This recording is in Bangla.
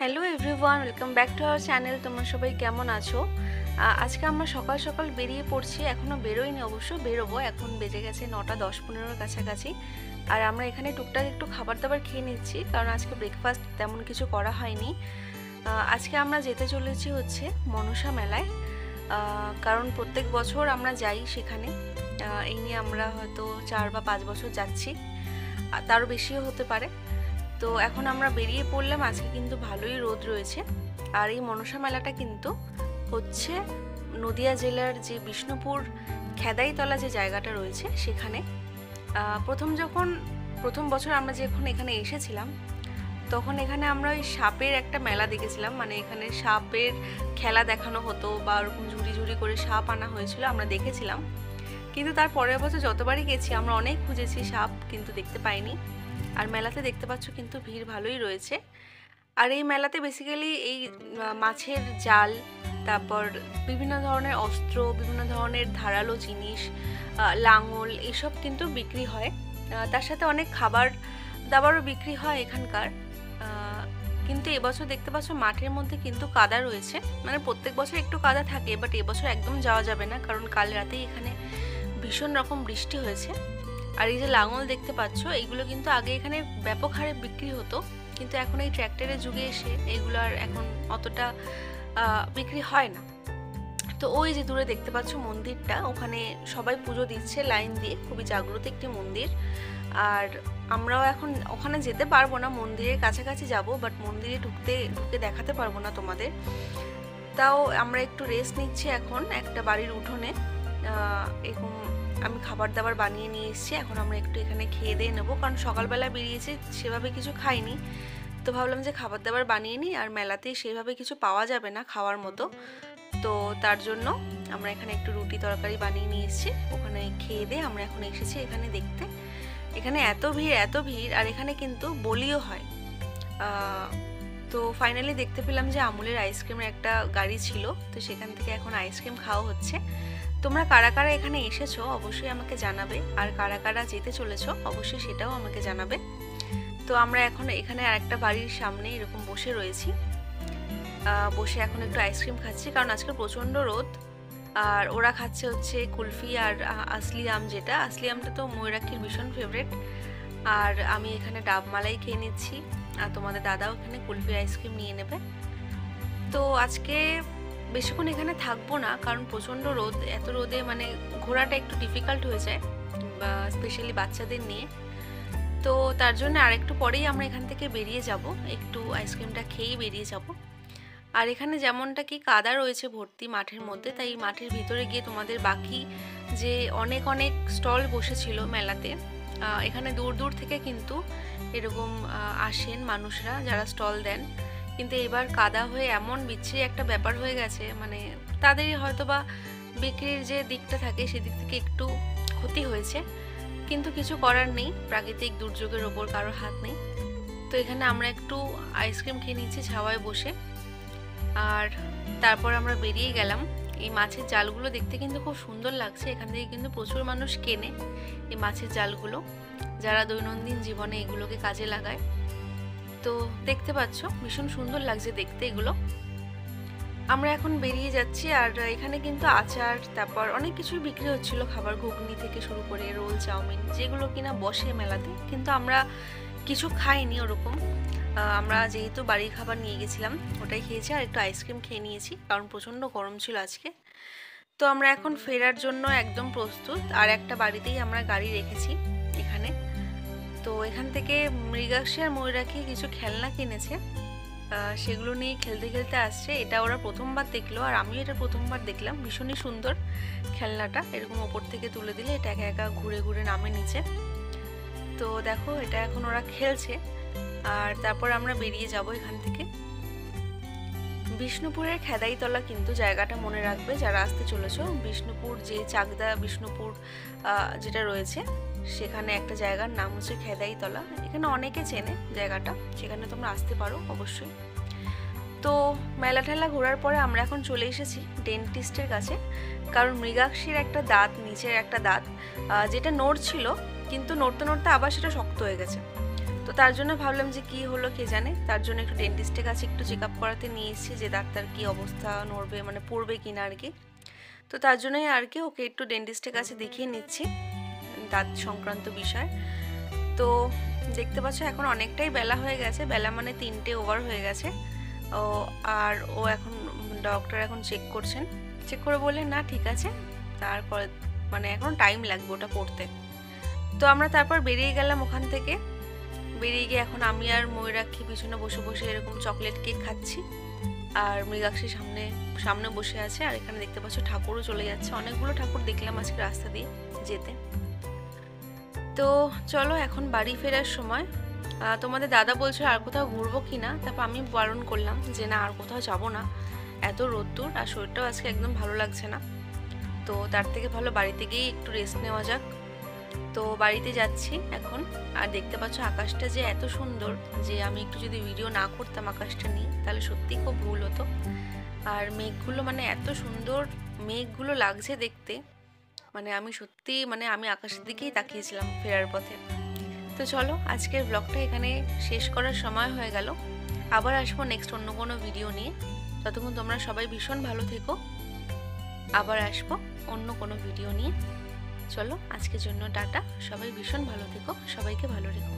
Hello everyone, welcome back to our channel. তোমরা সবাই কেমন আছো? আজকে আমরা সকাল সকাল বেরিয়ে পড়ছি। এখনও বেরোইনি, অবশ্য বেরোবো। এখন বেজে গেছে 9টা 10-15 কাছাকাছি। আর আমরা এখানে টুকটাক একটু খাবার দাবার খেয়ে নিচ্ছি, কারণ আজকে ব্রেকফাস্ট তেমন কিছু করা হয়নি। আজকে আমরা যেতে চলেছি হচ্ছে মনসা মেলায়, কারণ প্রত্যেক বছর আমরা যাই সেখানে। এই নিয়ে আমরা হয়তো 4 বা 5 বছর যাচ্ছি, তারও বেশিও হতে পারে। তো এখন আমরা বেরিয়ে পড়লাম। আজকে কিন্তু ভালোই রোদ রয়েছে। আর এই মনসা মেলাটা কিন্তু হচ্ছে নদিয়া জেলার যে বিষ্ণুপুর খেদাইতলা যে জায়গাটা রয়েছে সেখানে। প্রথম বছর আমরা যখন এখানে এসেছিলাম, তখন এখানে আমরা ওই সাপের একটা মেলা দেখেছিলাম। মানে এখানে সাপের খেলা দেখানো হতো, বা ওরকম ঝুড়ি ঝুড়ি করে সাপ আনা হয়েছিল, আমরা দেখেছিলাম। কিন্তু তার পরের বছর যতবারই গেছি আমরা অনেক খুঁজেছি সাপ, কিন্তু দেখতে পাইনি। আর মেলাতে দেখতে পাচ্ছ কিন্তু ভিড় ভালোই রয়েছে। আর এই মেলাতে বেসিক্যালি এই মাছের জাল, তারপর বিভিন্ন ধরনের অস্ত্র, বিভিন্ন ধরনের ধারালো জিনিস, লাঙল, এসব কিন্তু বিক্রি হয়। তার সাথে অনেক খাবার দাবারও বিক্রি হয় এখানকার। কিন্তু এবছর দেখতে পাচ্ছ মাঠের মধ্যে কিন্তু কাদা রয়েছে। মানে প্রত্যেক বছর একটু কাদা থাকে, বাট এবছর একদম যাওয়া যাবে না, কারণ কাল রাতেই এখানে ভীষণ রকম বৃষ্টি হয়েছে। আর এই যে লাঙল দেখতে পাচ্ছ, এইগুলো কিন্তু আগে এখানে ব্যাপক হারে বিক্রি হতো, কিন্তু এখন এই ট্র্যাক্টরের যুগে এসে এইগুলো আর এখন অতটা বিক্রি হয় না। তো ওই যে দূরে দেখতে পাচ্ছ মন্দিরটা, ওখানে সবাই পুজো দিচ্ছে লাইন দিয়ে, খুবই জাগ্রত একটি মন্দির। আর আমরাও এখন ওখানে যেতে পারবো না, মন্দিরের কাছাকাছি যাব, বাট মন্দিরে ঢুকে দেখাতে পারবো না তোমাদের। তাও আমরা একটু রেস্ট নিচ্ছি এখন একটা বাড়ির উঠোনে। এরকম আমি খাবার দাবার বানিয়ে নিয়ে এসেছি, এখন আমরা একটু এখানে খেয়ে দিয়ে নেবো, কারণ সকালবেলা বেরিয়েছি সেভাবে কিছু খাইনি। তো ভাবলাম যে খাবার দাবার বানিয়ে নিই, আর মেলাতেই সেভাবে কিছু পাওয়া যাবে না খাওয়ার মতো। তো তার জন্য আমরা এখানে একটু রুটি তরকারি বানিয়ে নিয়ে এসেছি, ওখানে খেয়ে দিয়ে আমরা এখন এসেছি এখানে দেখতে। এখানে এত ভিড়, আর এখানে কিন্তু বলিও হয়। তো ফাইনালি দেখতে পেলাম যে আমুলের আইসক্রিমের একটা গাড়ি ছিল, তো সেখান থেকে এখন আইসক্রিম খাওয়া হচ্ছে। তোমরা কারা কারা এখানে এসেছো অবশ্যই আমাকে জানাবে, আর কারা কারা যেতে চলেছো অবশ্যই সেটাও আমাকে জানাবে। তো আমরা এখন এখানে আরেকটা বাড়ির সামনে এরকম বসে রয়েছি, বসে এখন একটু আইসক্রিম খাচ্ছি, কারণ আজকে প্রচণ্ড রোদ। আর ওরা খাচ্ছে হচ্ছে কুলফি আর আসলি আম, যেটা আসলি আমটা তো ময়ূরাক্ষীর ভীষণ ফেভারেট। আর আমি এখানে ডাব মালাই খেয়ে নিচ্ছি, আর তোমাদের দাদাও এখানে কুলফি আইসক্রিম নিয়ে নেবে। তো আজকে বেশিক্ষণ এখানে থাকবো না, কারণ প্রচণ্ড রোদ। এত রোদে মানে ঘোরাটা একটু ডিফিকাল্ট হয়ে যায়, স্পেশালি বাচ্চাদের নিয়ে। তো তার জন্য আরেকটু পরেই আমরা এখান থেকে বেরিয়ে যাব, একটু আইসক্রিমটা খেয়েই বেরিয়ে যাব। আর এখানে যেমনটা কি কাদা রয়েছে ভর্তি মাঠের মধ্যে, তাই মাঠের ভিতরে গিয়ে তোমাদের বাকি যে অনেক অনেক স্টল বসেছিল মেলাতে, এখানে দূর দূর থেকে কিন্তু এরকম আসেন মানুষরা যারা স্টল দেন। কিন্তু এবার কাদা হয়ে এমন বিচ্ছিরি একটা ব্যাপার হয়ে গেছে, মানে তাদেরই হয়তো বা বিক্রির যে দিকটা থাকে সেদিক থেকে একটু ক্ষতি হয়েছে, কিন্তু কিছু করার নেই, প্রাকৃতিক দুর্যোগের ওপর কারোর হাত নেই। তো এখানে আমরা একটু আইসক্রিম খেয়ে নিচ্ছি ছাওয়ায় বসে, আর তারপর আমরা বেরিয়ে গেলাম। এই মাছের জালগুলো দেখতে কিন্তু খুব সুন্দর লাগছে, এখান থেকে কিন্তু প্রচুর মানুষ কেনে এই মাছের জালগুলো, যারা দৈনন্দিন জীবনে এগুলোকে কাজে লাগায়। তো দেখতে পাচ্ছ ভীষণ সুন্দর লাগছে দেখতে এগুলো। আমরা এখন বেরিয়ে যাচ্ছি, আর এখানে কিন্তু আচার, তারপর অনেক কিছুই বিক্রি হচ্ছিল, খাবার ঘুগনি থেকে শুরু করে রোল, চাউমিন, যেগুলো কিনা বসে মেলাতে, কিন্তু আমরা কিছু খাইনি ওরকম। আমরা যেহেতু বাড়ির খাবার নিয়ে গেছিলাম ওটাই খেয়েছি, আর একটু আইসক্রিম খেয়ে নিয়েছি, কারণ প্রচণ্ড গরম ছিল আজকে। তো আমরা এখন ফেরার জন্য একদম প্রস্তুত, আর একটা বাড়িতেই আমরা গাড়ি রেখেছি এখানে। তো এখান থেকে মৃগাক্ষী আর ময়ূরাক্ষী কিছু খেলনা কিনেছে, সেগুলো নিয়ে খেলতে খেলতে আসছে। এটা ওরা প্রথমবার দেখলো, আর আমিও এটা প্রথমবার দেখলাম। ভীষণই সুন্দর খেলনাটা, এরকম ওপর থেকে তুলে দিলে এটা একা একা ঘুরে ঘুরে নামে নিচে। তো দেখো এটা এখন ওরা খেলছে, আর তারপর আমরা বেরিয়ে যাব এখান থেকে। বিষ্ণুপুরের খেদাইতলা কিন্তু জায়গাটা মনে রাখবে যারা আসতে চলেছো। বিষ্ণুপুর যে চাকদা বিষ্ণুপুর যেটা রয়েছে, সেখানে একটা জায়গার নাম হচ্ছে খেদাইতলা। এখানে অনেকে চেনে জায়গাটা, সেখানে তোমরা আসতে পারো অবশ্যই। তো মেলা ঠেলা ঘোরার পরে আমরা এখন চলে এসেছি ডেন্টিস্টের কাছে, কারণ মৃগাক্ষীর একটা দাঁত, নিচের একটা দাঁত যেটা নড়ছিল, কিন্তু নড়তে নড়তে আবার সেটা শক্ত হয়ে গেছে। তো তার জন্য ভাবলাম যে কি হলো কে জানে, তার জন্য একটু ডেন্টিস্টের কাছে একটু চেক আপ করাতে নিয়ে এসেছি যে ডাক্তার কি অবস্থা নড়বে মানে পড়বে কিনা আর কি। তো তার জন্যই আর কি ওকে একটু ডেন্টিস্টের কাছে দেখিয়ে নিচ্ছি দাঁত সংক্রান্ত বিষয়। তো দেখতে পাচ্ছ এখন অনেকটাই বেলা হয়ে গেছে, বেলা মানে 3টে ওভার হয়ে গেছে। ও আর ও এখন ডক্টর এখন চেক করছেন, চেক করে বললেন না ঠিক আছে, তারপরে মানে এখন টাইম লাগবে ওটা পড়তে। তো আমরা তারপর বেরিয়ে গেলাম ওখান থেকে। বেরিয়ে গিয়ে এখন আমি আর ময়ূরাক্ষী পিছনে বসে বসে এরকম চকলেট কেক খাচ্ছি, আর মৃগাক্ষী সামনে সামনে বসে আছে। আর এখানে দেখতে পাচ্ছ ঠাকুরও চলে যাচ্ছে, অনেকগুলো ঠাকুর দেখলাম আজকে রাস্তা দিয়ে যেতে। তো চলো এখন বাড়ি ফেরার সময় তোমাদের দাদা বলছিল আর কোথাও ঘুরবো কি না, তারপর আমি বারণ করলাম যে না আর কোথাও যাবো না, এত রোদ্দুর আর শরীরটাও আজকে একদম ভালো লাগছে না, তো তার থেকে ভালো বাড়িতে গিয়েই একটু রেস্ট নেওয়া যাক। তো বাড়িতে যাচ্ছি এখন। আর দেখতে পাচ্ছ আকাশটা যে এত সুন্দর, যে আমি একটু যদি ভিডিও না করতাম আকাশটা নিয়ে তাহলে সত্যি খুব ভুল হতো। আর মেঘগুলো মানে এত সুন্দর মেঘগুলো লাগছে দেখতে, মানে আমি সত্যি মানে আমি আকাশের দিকেই তাকিয়েছিলাম ফেরার পথে। তো চলো আজকের ব্লগটা এখানে শেষ করার সময় হয়ে গেল, আবার আসবো নেক্সট অন্য কোনো ভিডিও নিয়ে। ততক্ষণ তোমরা সবাই ভীষণ ভালো থেকো, আবার আসবো অন্য কোনো ভিডিও নিয়ে। চলো আজকের জন্য টাটা, সবাই ভীষণ ভালো থেকো, সবাইকে ভালো রেখো।